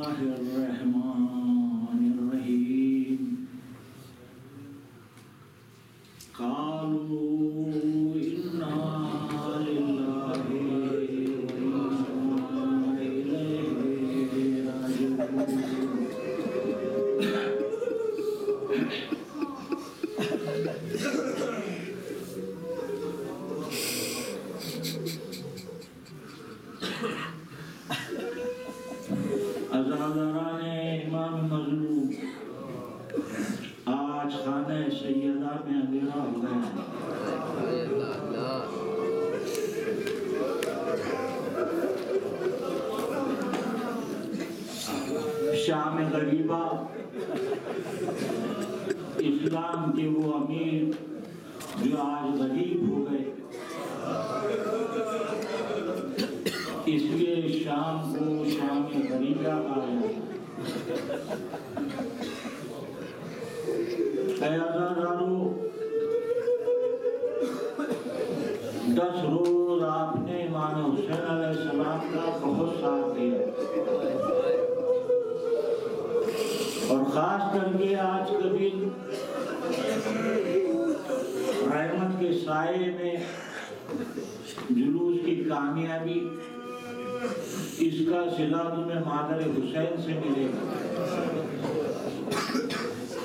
الله الرحمن الرحيم قالوا إنا لله وإنا إليه راجعون امام مظلوم آج خانہ سیدہ میں اندھیرا ہو گیا شام غریبہ اسلام کے وہ امیر جو آج غریب ہو گئے، اس لیے شام کو شام غریبہ آیا۔ اے عزیزانو، 10 روز آپ نے امام حسین علیہ السلام کا بہت ساتھ دیا، اور خاص کر کے آج کے دن رحمت کے سائے میں جلوس کی کامیابی، اس کا صلہ تمہیں مادر حسین سے ملے گا۔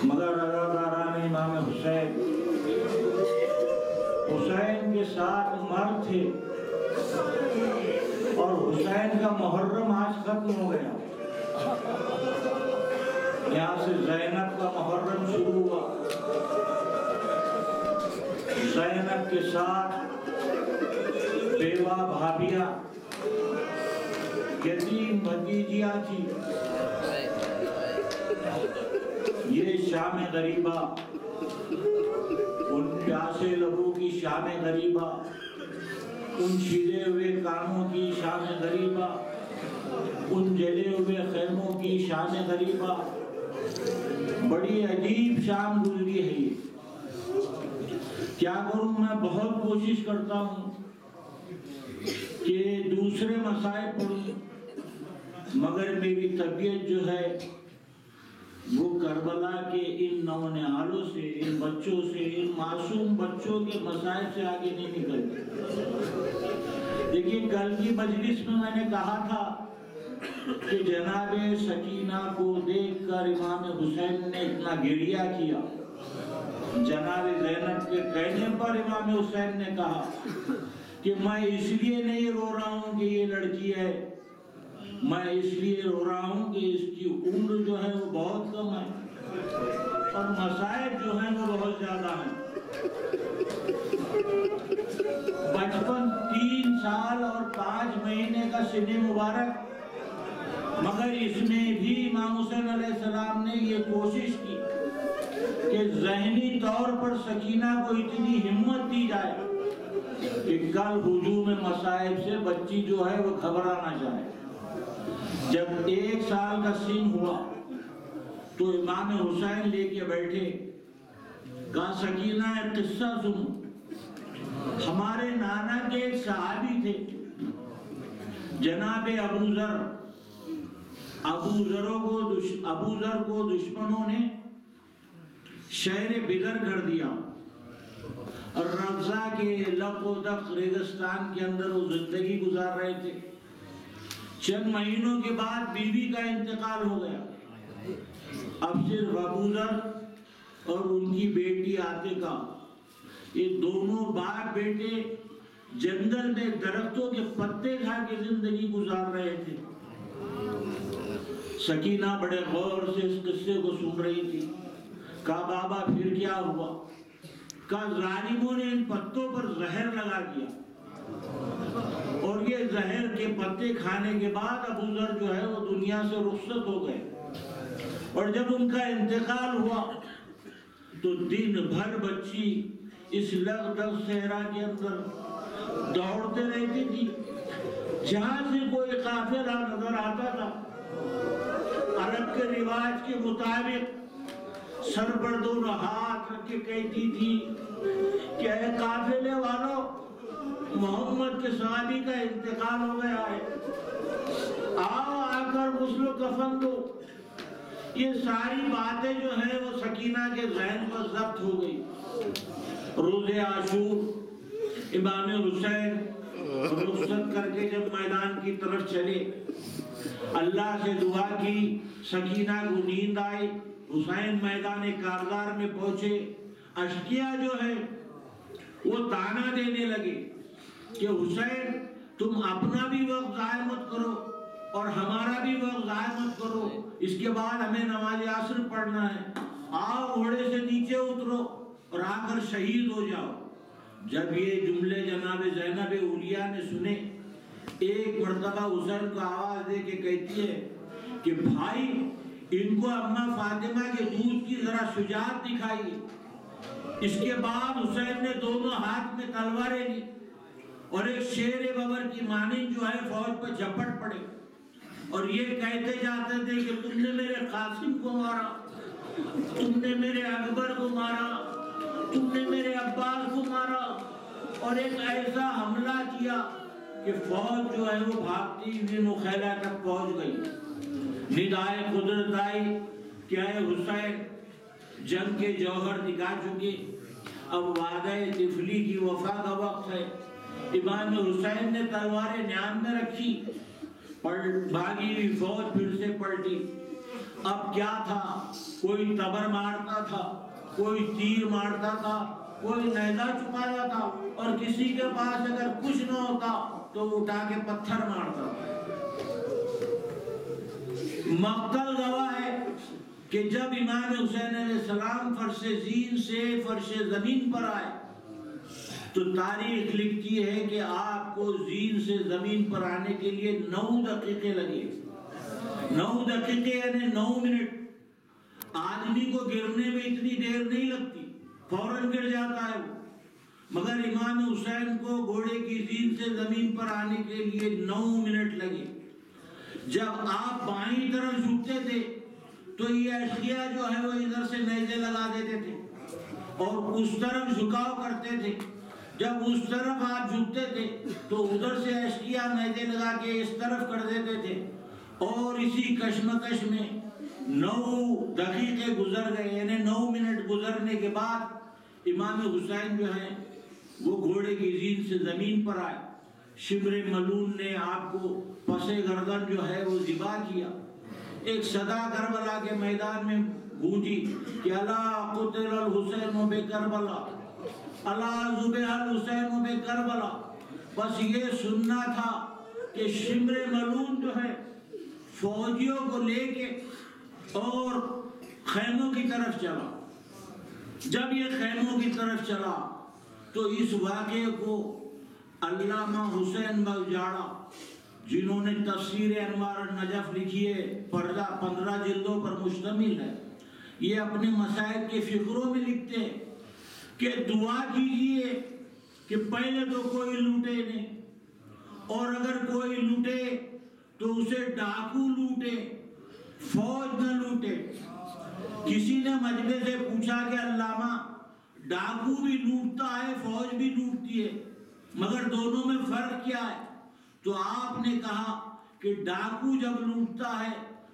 مگر رضاکاران امام حسین، حسین کے ساتھ مرد تھے، اور حسین کا محرم آج ختم ہو گیا۔ یہاں سے زینب کا محرم شروع ہوا، زینب کے ساتھ بیوہ بھابیاں، یتیم بھتیجیاں تھی۔ یہ شام غریبہ، ان پیاسے لبوں کی شام غریبہ، ان چھلے ہوئے کانوں کی شام غریبہ، ان جلے ہوئے خیموں کی شام غریبہ، بڑی عجیب شام گزری ہے یہ۔ کیا کروں، میں بہت کوشش کرتا ہوں کہ دوسرے مسائل پڑھوں، مگر میری طبیعت جو ہے وہ کربلا کے ان نونہالوں سے، ان بچوں سے، ان معصوم بچوں کے مسائل سے آگے نہیں نکلتی۔ دیکھیے، کل کی مجلس میں نے کہا تھا کہ جناب سکینہ کو دیکھ کر امام حسین نے اتنا گریہ کیا۔ جناب زینب کے کہنے پر امام حسین نے کہا کہ میں اس لیے نہیں رو رہا ہوں کہ یہ لڑکی ہے، میں اس لیے رو رہا ہوں کہ اس کی عمر جو ہے وہ بہت کم ہے، اور مسائل جو ہیں وہ بہت زیادہ ہیں۔ بچپن 3 سال اور 5 مہینے کا سن مبارک، مگر اس میں بھی امام حسین علیہ السلام نے یہ کوشش کی کہ ذہنی طور پر سکینہ کو اتنی ہمت دی جائے کہ کل ہجوم مصائب سے بچی جو ہے وہ گھبرا نہ جائے۔ جب 1 سال کا سن ہوا تو امام حسین لے کے بیٹھے، کہا سکینہ ایک قصہ سنو۔ ہمارے نانا کے ایک صحابی تھے جناب ابو ذر۔ ابو ذر کو دشمنوں نے شہر بدر کر دیا، اور رضا کے لق و دق ریگستان کے اندر وہ زندگی گزار رہے تھے۔ چند مہینوں کے بعد بیوی کا انتقال ہو گیا۔ اب صرف ابو ذر اور ان کی بیٹی عاتقہ، یہ دونوں باپ بیٹے جنگل میں درختوں کے پتے کھا کے زندگی گزار رہے تھے۔ سکینہ بڑے غور سے اس قصے کو سن رہی تھی۔ کہا بابا پھر کیا ہوا؟ کہا ظالموں نے ان پتوں پر زہر لگا دیا، اور یہ زہر کے پتے کھانے کے بعد ابو ذر جو ہے وہ دنیا سے رخصت ہو گئے، اور جب ان کا انتقال ہوا تو دن بھر بچی اس لغدغ صحرا کے اندر دوڑتے رہتی تھی۔ جہاں سے کوئی قافلہ نظر آتا تھا، عرب کے رواج کے مطابق سر پر دونوں ہاتھ رکھ کے کہتی تھی کہ اے قافلے والوں، محمد کے صحابی کا انتقال ہو گیا ہے، آؤ آ کر غسل و کفن دو. یہ ساری باتیں جو ہیں وہ سکینہ کے ذہن پر ضبط ہو گئی. روز عاشور امام حسین رخصت کر کے جب میدان کی طرف چلے، اللہ سے دعا کی، سکینہ کو نیند آئی. حسین میدان کارزار میں پہنچے. اشقیاء جو ہے وہ تانا دینے لگے کہ حسین تم اپنا بھی وقت ضائع مت کرو اور ہمارا بھی وقت ضائع مت کرو، اس کے بعد ہمیں نماز عصر پڑھنا ہے. آؤ گھوڑے سے نیچے اترو اور آ کر شہید ہو جاؤ. جب یہ جملے جناب زینب اولیاء نے سنے، ایک مرتبہ حسین کو آواز دے کے کہتی ہے کہ بھائی ان کو اماں فاطمہ کے دودھ کی ذرا شجاعت دکھائیے. اس کے بعد حسین نے دونوں ہاتھ میں تلواریں لی اور ایک شیر ببر کی مانند جو ہے فوج پر جھپٹ پڑے اور یہ کہتے جاتے تھے کہ تم نے میرے قاسم کو مارا، تم نے میرے اکبر کو مارا، تم نے میرے عباس کو مارا، اور ایک ایسا حملہ کیا کہ فوج جو ہے وہ بھاگتی ہوئی نخیلہ تک پہنچ گئی. ندائے قدرت آئی کہ اے حسین جنگ کے جوہر دکھا چکے، اب وعدہ طفلی کی وفا کا وقت ہے. امام حسین نے تلواریں نیام میں رکھی، بھاگی ہوئی فوج پھر سے پلٹی. اب کیا تھا، کوئی تبر مارتا تھا، کوئی تیر مارتا تھا، کوئی نیزہ چکایا تھا، اور کسی کے پاس اگر کچھ نہ ہوتا تو اٹھا کے پتھر مارتا تھا. مقتل گواہ ہے کہ جب امام حسین علیہ السلام فرش زین سے فرش زمین پر آئے تو تاریخ لکھتی ہے کہ آپ کو زین سے زمین پر آنے کے لیے 9 دقیقے لگے. 9 دقیقے یعنی 9 منٹ. آدمی کو گرنے میں اتنی دیر نہیں لگتی، فوراً گر جاتا ہے وہ، مگر امام حسین کو گھوڑے کی زین سے زمین پر آنے کے لیے 9 منٹ لگے. جب آپ بائیں طرف جھکتے تھے تو یہ اشقیاء جو ہے وہ ادھر سے نیزے لگا دیتے تھے اور اس طرف جھکاؤ کرتے تھے. جب اس طرف آپ جھکتے تھے تو ادھر سے اشقیاء نیزے لگا کے اس طرف کر دیتے تھے، اور اسی کشمکش میں 9 دقیقے گزر گئے. یعنی 9 منٹ گزرنے کے بعد امام حسین جو ہے وہ گھوڑے کی زین سے زمین پر آئے. شمر ملون نے آپ کو پس گردن جو ہے وہ ذبح کیا. ایک صدا کربلا کے میدان میں گونجی کہ الا قتل الحسین بکربلا، الا ذبح الحسین بکربلا. بس یہ سننا تھا کہ شمر ملون جو ہے فوجیوں کو لے کے اور خیموں کی طرف چلا. جب یہ خیموں کی طرف چلا تو اس واقعے کو علامہ حسین بگجاڑا، جنہوں نے تفسیر انوار النجف لکھی ہے، 15 جلدوں پر مشتمل ہے، یہ اپنے مسائل کے فقروں میں لکھتے ہیں کہ دعا کیجئے کہ پہلے تو کوئی لوٹے نہیں، اور اگر کوئی لوٹے تو اسے ڈاکو لوٹے، فوج نہ لوٹے. کسی نے مجمع سے پوچھا کہ علامہ ڈاکو بھی لوٹتا ہے، فوج بھی لوٹتی ہے، مگر دونوں میں فرق کیا ہے؟ تو آپ نے کہا کہ ڈاکو جب لوٹتا ہے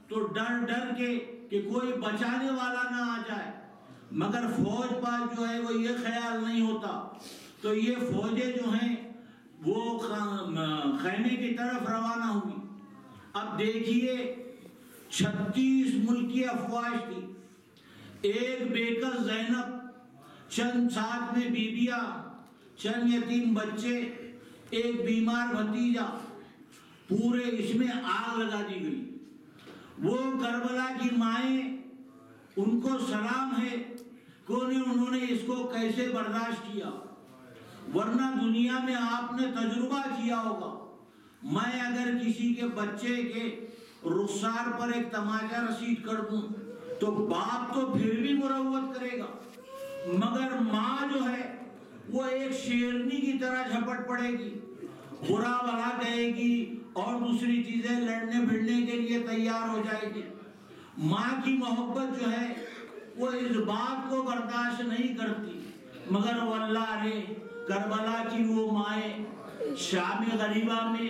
تو ڈر کے کہ کوئی بچانے والا نہ آ جائے، مگر فوج پاس جو ہے وہ یہ خیال نہیں ہوتا. تو یہ فوجیں جو ہیں وہ خیمے کی طرف روانہ ہوئی. اب دیکھیے 36 ملکی افواج تھی، ایک بیکس زینب، چند ساتھ میں بیبیاں، چند یتیم بچے، ایک بیمار بھتیجا، پورے اس میں آگ لگا دی گئی. وہ کربلا کی مائیں، ان کو سلام ہے کہ انہوں نے اس کو کیسے برداشت کیا، ورنہ دنیا میں آپ نے تجربہ کیا ہوگا. میں اگر کسی کے بچے کے رخسار پر ایک تماچا رسید کر دوں تو باپ تو پھر بھی مروت کرے گا، مگر ماں جو ہے وہ ایک شیرنی کی طرح جھپٹ پڑے گی، برا بھلا کہے گی اور دوسری چیزیں لڑنے بھڑنے کے لیے تیار ہو جائے گی. ماں کی محبت جو ہے وہ اس بات کو برداشت نہیں کرتی. مگر واللہ رے کربلا کی وہ مائیں شام غریبہ میں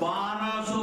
1200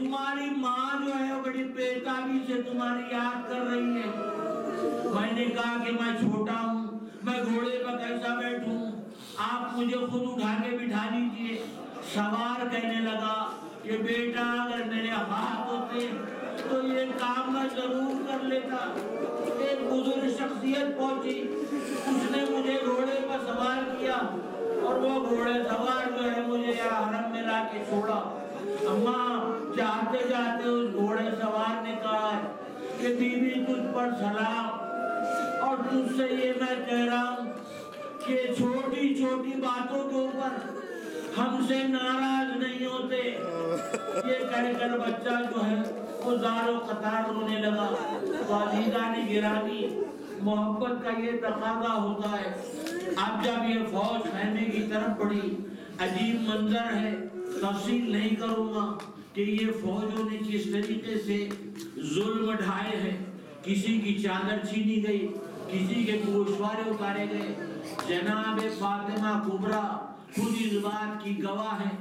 تمہاری ماں جو ہے وہ بڑی بےتابی سے تمہاری یاد کر رہی ہے۔ میں نے کہا کہ میں چھوٹا ہوں، میں گھوڑے پر کیسا بیٹھوں، آپ مجھے خود اٹھا کے بٹھا لیجئے۔ سوار کہنے لگا کہ بیٹا اگر میرے ہاتھ ہوتے تو یہ کام میں ضرور کر لیتا۔ ایک بزرگ شخصیت پہنچی، اس نے مجھے گھوڑے پر سوار کیا اور وہ گھوڑے سوار جو ہے مجھے یہاں حرم میں لا کے چھوڑا۔ اماں جاتے جاتے اس گھوڑے سوار نے کہا کہ بی بی تجھ پر سلام، اور تجھ سے یہ میں کہہ رہا ہوں کہ چھوٹی چھوٹی باتوں کے اوپر ہم سے ناراض نہیں ہوتے۔ یہ کہہ کر بچہ جو ہے وہ زار و قطار رونے لگا۔ عزیزان گرامی، محبت کا یہ تقاضا ہوتا ہے۔ اب جب یہ فوج خیمے کی طرف بڑھی، عجیب منظر ہے، تفصیل نہیں کروں گا کہ یہ فوجوں نے کس طریقے سے ظلم ڈھائے ہیں۔ کسی کی چادر چھینی گئی، کسی کے گوشوارے اتارے گئے۔ جناب فاطمہ کبریٰ خود اس بات کی گواہ ہے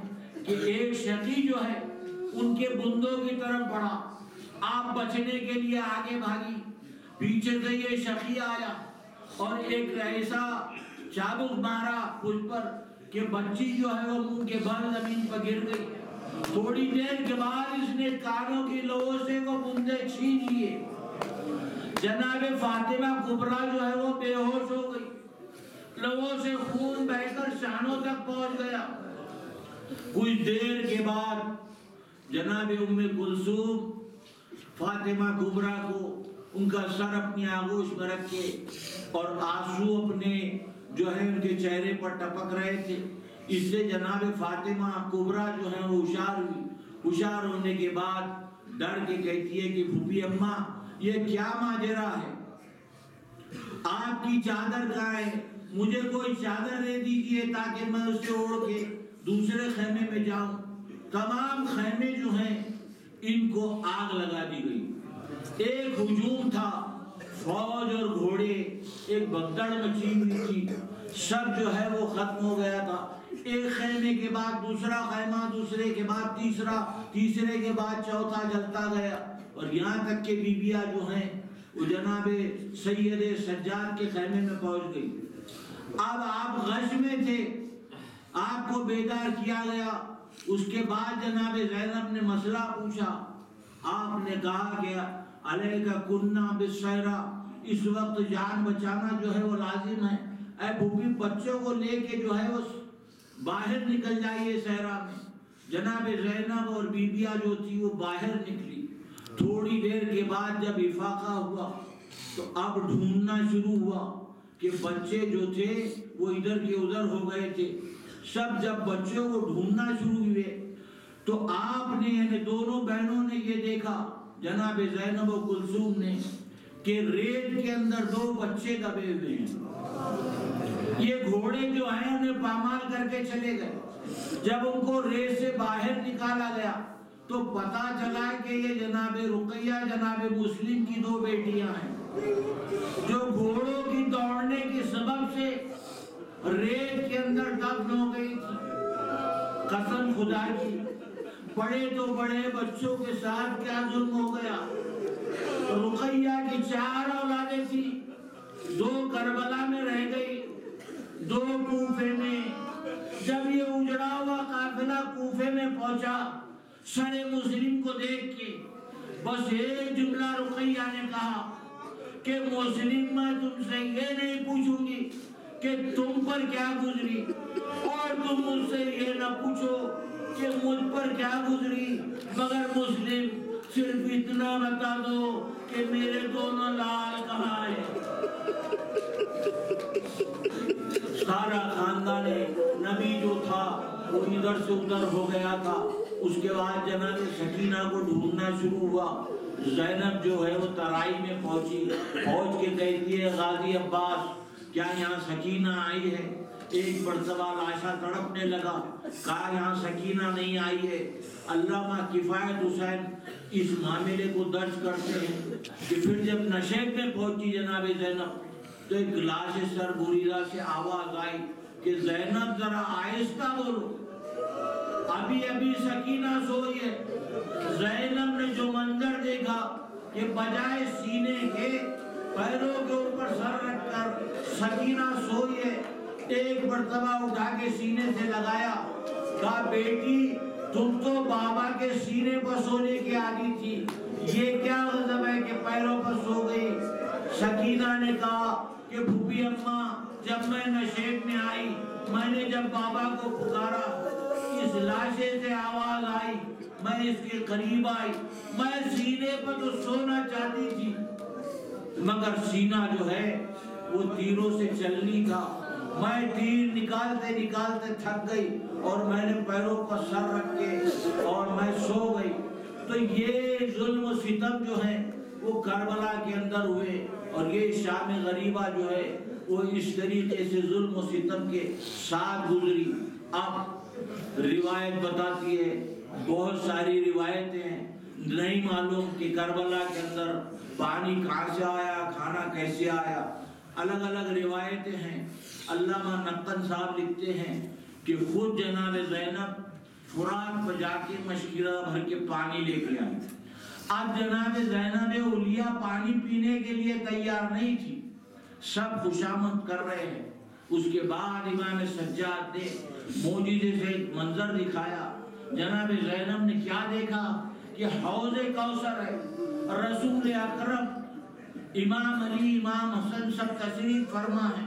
کہ ایک شقی جو ہے ان کے بندوں کی طرف بڑھا، آپ بچنے کے لیے آگے بھاگی، پیچھے سے یہ شقی آیا اور ایک ایسا چابک مارا مجھ پر کہ بچی جو ہے وہ منہ کے بل زمین پر گر گئی۔ تھوڑی دیر کے بعد اس نے کانوں کی لوہوں سے وہ بندے چھین لیے۔ جناب فاطمہ کبریٰ جو ہے وہ بے ہوش ہو گئی، لوہوں سے خون بہہ کر شانوں تک پہنچ گیا۔ کچھ دیر کے بعد جناب ام کلثوم فاطمہ کبریٰ کو ان کا سر اپنی آغوش میں رکھ کے اور آنسو اپنے جو ہے ان کے چہرے پر ٹپک رہے تھے، اس سے جناب فاطمہ کبریٰ جو ہے وہ ہوشیار ہوئی۔ ہوشیار ہونے کے بعد ڈر کے کہتی ہے کہ پھوپھی اماں یہ کیا ماجرا ہے، آپ کی چادر کہاں ہے، مجھے کوئی چادر دے دیجئے تاکہ میں اسے اوڑھ کے دوسرے خیمے میں جاؤں۔ تمام خیمے جو ہیں ان کو آگ لگا دی گئی۔ ایک ہجوم تھا، فوج اور گھوڑے، ایک بھگدڑ مچی ہوئی تھی، سب جو ہے وہ ختم ہو گیا تھا۔ ایک خیمے کے بعد دوسرا خیمہ، دوسرے کے بعد تیسرا، تیسرے کے بعد چوتھا جلتا گیا، اور یہاں تک کہ بیبیاں جو ہیں وہ جناب سید سجاد کے خیمے میں پہنچ گئی۔ اب آپ غش میں تھے، آپ کو بیدار کیا گیا۔ اس کے بعد جناب زینب نے مسئلہ پوچھا، آپ نے کہا کہ علیکہ کنہ بالسیرہ، اس وقت جان بچانا جو ہے وہ لازم ہے، اے بھوپی بچوں کو لے کے جو ہے وہ باہر نکل جائیے صحرا میں۔ جناب زینب اور بیبیاں جو تھی وہ باہر نکلی۔ تھوڑی دیر کے بعد جب افاقہ ہوا تو اب ڈھونڈنا شروع ہوا کہ بچے جو تھے وہ ادھر کے ادھر ہو گئے تھے۔ سب جب بچوں کو ڈھونڈنا شروع ہوئے تو آپ نے یعنی دونوں بہنوں نے یہ دیکھا، جناب زینب و کلثوم نے، کہ ریت کے اندر دو بچے دبے ہوئے ہیں۔ یہ گھوڑے جو ہیں انہیں پامال کر کے چلے گئے۔ جب ان کو ریت سے باہر نکالا گیا تو پتا چلا کہ یہ جناب رقیہ جناب مسلم کی دو بیٹیاں ہیں، جو گھوڑوں کی دوڑنے کے سبب سے ریت کے اندر دفن ہو گئی تھی۔ قسم خدا کی، بڑے تو بڑے بچوں کے ساتھ کیا ظلم ہو گیا۔ رقیہ کی 4 اولادیں تھی، 2 کربلا میں رہ گئی، 2 کوفے میں۔ جب یہ اجڑا ہوا قافلہ کوفے میں پہنچا، سر مسلم کو دیکھ کے بس ایک جملہ رقیہ نے کہا کہ مسلم میں تم سے یہ نہیں پوچھوں گی کہ تم پر کیا گزری، اور تم مجھ سے یہ نہ پوچھو کہ مجھ پر کیا گزری، مگر مسلم صرف اتنا بتا دو کہ میرے دونوں لال کہاں ہیں۔ سارا خاندان نبی جو تھا وہ ادھر سے ادھر ہو گیا تھا۔ اس کے بعد جناب سکینہ کو ڈھونڈنا شروع ہوا۔ زینب جو ہے وہ ترائی میں پہنچی، پہنچ کے کہتی ہے غازی عباس کیا یہاں سکینہ آئی ہے؟ ایک مرتبہ لاشا تڑپنے لگا، کہا یہاں سکینہ نہیں آئی ہے۔ علامہ کفایت حسین اس معاملے کو درج کرتے ہیں کہ پھر جب نشیب میں پہنچی جناب زینب تو ایک لاش سر بریدہ سے آواز آئی کہ زینب ذرا آہستہ بولو، ابھی ابھی سکینہ سوئی ہے۔ زینب نے جو منظر دیکھا کہ بجائے سینے کے پیروں کے اوپر سر رکھ کر سکینہ سوئی ہے، ایک مرتبہ اٹھا کے سینے سے لگایا، کہا بیٹی تم تو بابا کے سینے پر سونے کی عادی تھی، یہ کیا غضب ہے کہ پیروں پر سو گئی؟ سکینہ نے کہا کہ پھوپھی اماں جب میں نشیب میں آئی، میں نے جب بابا کو پکارا، اس لاشے سے آواز آئی، میں اس کے قریب آئی، میں سینے پر تو سونا چاہتی تھی مگر سینہ جو ہے وہ تیروں سے چلنی تھا، میں تیر نکالتے نکالتے تھک گئی اور میں نے پیروں پر سر رکھ کے اور میں سو گئی۔ تو یہ ظلم و ستم جو ہے وہ کربلا کے اندر ہوئے، اور یہ شام غریبہ جو ہے وہ اس طریقے سے ظلم و ستم کے ساتھ گزری۔ اب روایت بتاتی ہے، بہت ساری روایتیں ہیں، نہیں معلوم کہ کربلا کے اندر پانی کہاں سے آیا، کھانا کیسے آیا، الگ الگ روایتیں ہیں۔ علامہ نقن صاحب لکھتے ہیں کہ خود جناب زینب فرات پر جا کے مشکرہ بھر کے پانی لے کے آئی۔ اب جناب زینب اولیاء پانی پینے کے لیے تیار نہیں تھی، سب خوشامد کر رہے ہیں۔ اس کے بعد امام سجاد نے معجزے سے منظر دکھایا۔ جناب زینب نے کیا دیکھا کہ حوض کوثر ہے، رسول اکرم امام علی امام حسن سب تشریف فرما ہے،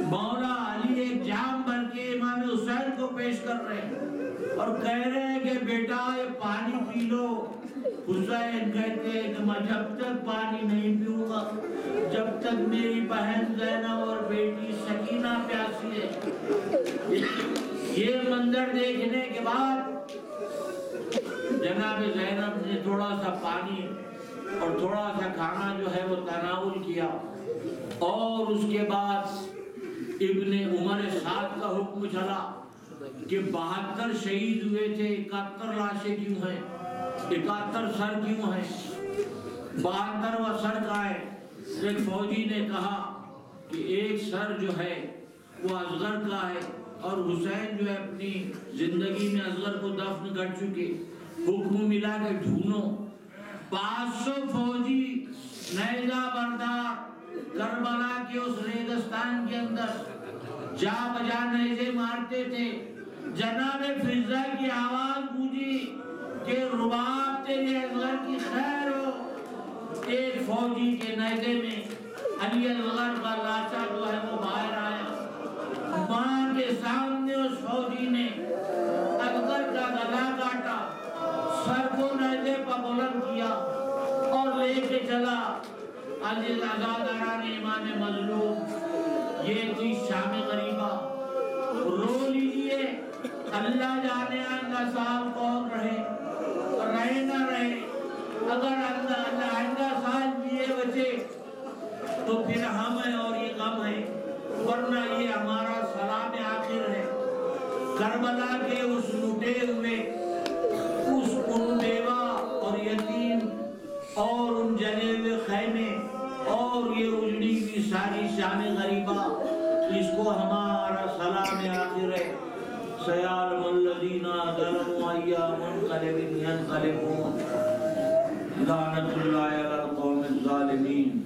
مولا علی ایک جام بھر کے امام حسین کو پیش کر رہے ہیں اور کہہ رہے ہیں کہ بیٹا یہ پانی پی لو۔ حسین کہتے ہیں کہ میں جب تک پانی نہیں پیوں گا جب تک میری بہن زینب اور بیٹی سکینہ پیاسی ہے۔ یہ منظر دیکھنے کے بعد جناب زینب نے تھوڑا سا پانی اور تھوڑا سا کھانا جو ہے وہ تناول کیا، اور اس کے بعد ابن عمر سعد کا حکم چلا کہ 72 شہید ہوئے تھے، 71 لاشیں کیوں ہیں، 71 سر کیوں ہیں، 72واں سر کا ہے۔ ایک فوجی نے کہا کہ ایک سر جو ہے وہ اصغر کا ہے، اور حسین جو ہے اپنی زندگی میں اصغر کو دفن کر چکے، حکم ملا کہ ڈھونڈو۔ 500 فوجی نیزہ بردار کربلا کے اس ریگستان کے اندر جا بجا نیزے مارتے تھے۔ جناب فضہ کی آواز گونجی کہ رباب تیرے اصغر کی خیر ہو۔ ایک فوجی کے نیزے میں علی اصغر کا لاشا جو ہے وہ باہر آیا، ماں کے سامنے اس فوجی نے اصغر کا گلا کاٹا، سر کو نیزے پر بلند کیا اور لے کے چلا۔ عزیز عزاداران امام مظلوم، یہ تھی شام غریبہ۔ رو لیجئے، اللہ جانے آئندہ سال کون رہے نہ رہے، اگر آئندہ سال بھی یہ بچے تو پھر ہم ہیں اور یہ غم ہے، ورنہ یہ ہمارا سلام آخر ہے۔ کربلا کے اس لٹے ہوئے، ان بیوہ اور یتیم اور ان جلے ہوئے خیمے اور یہ اجڑی ہوئی ساری شام غریبہ، اس کو ہمارا سلام آخر ہے۔ سیعلم الذین ظلموا ای منقلب ینقلبون، لعنت اللہ علی القوم الظالمین۔